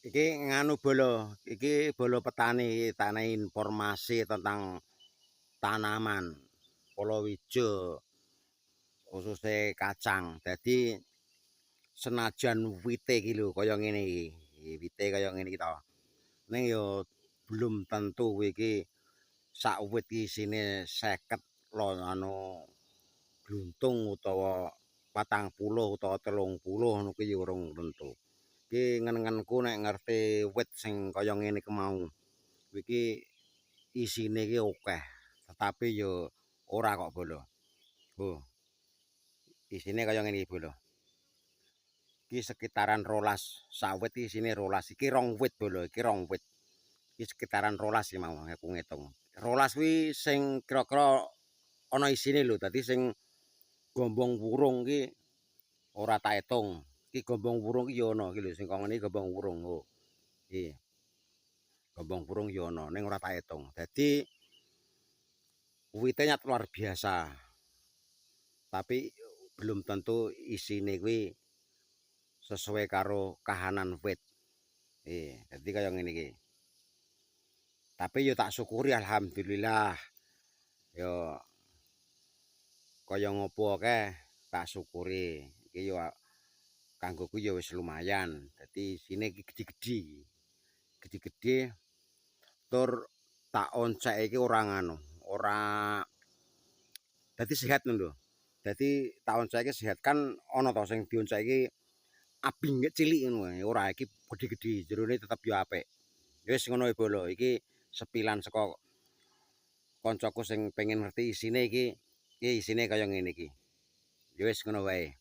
Iki nganu bolo, iki bolo petani, tanah informasi tentang tanaman, palawija, khususnya kacang. Jadi senajan wite iki lho kaya ngene iki. Wite kaya ngene iki to. Ning yo belum tentu iki sak wit iki isine 50 anu gluntung utawa 40 utawa 30 ngono kuwi ya urung tentu. Iki ngen-ngenku nek ngerti wit sing kaya ngene iki mau. Iki isine iki akeh, tetapi yo ora kok bolo. Oh, isine kaya ngene iki bolo. Iki sekitaran 12 sawit iki isine 12. Iki rong wit bolo, iki rong wit. Iki sekitaran 12 iki mau aku ngitung. 12 kuwi sing kira-kira ana isine lho. Dadi sing gombong wurung iki ora tak etung. Iki gombong wurung iki ya ana iki lho sing kok ngene iki gombong wurung. Oh. Iki gombong wurung ya ana ning ora tak etung. Dadi wite nyat luar biasa. Tapi belum tentu isine kuwi sesuai karo kahanan wit. Dadi kaya ngene iki. Tapi yo tak syukuri alhamdulillah. Yo kaya ngopo akeh tak syukuri. Iki yo kanggoku ya wis lumayan. Dadi sine iki gedhi-gedhi. Gedhi-gedhi tur tak oncek iki ora nganu, ora dadi sehat ngono lho. Dadi tak onceke sehat kan ana to sing dioncek iki abing cilik ngono wae. Ora iki gedhi-gedhi, jerone tetep yo apik. Wis ngono bolo, iki sepilan saka koncoku sing pengen ngerti isine iki isine kaya ngene iki. Ya wis ngono wae.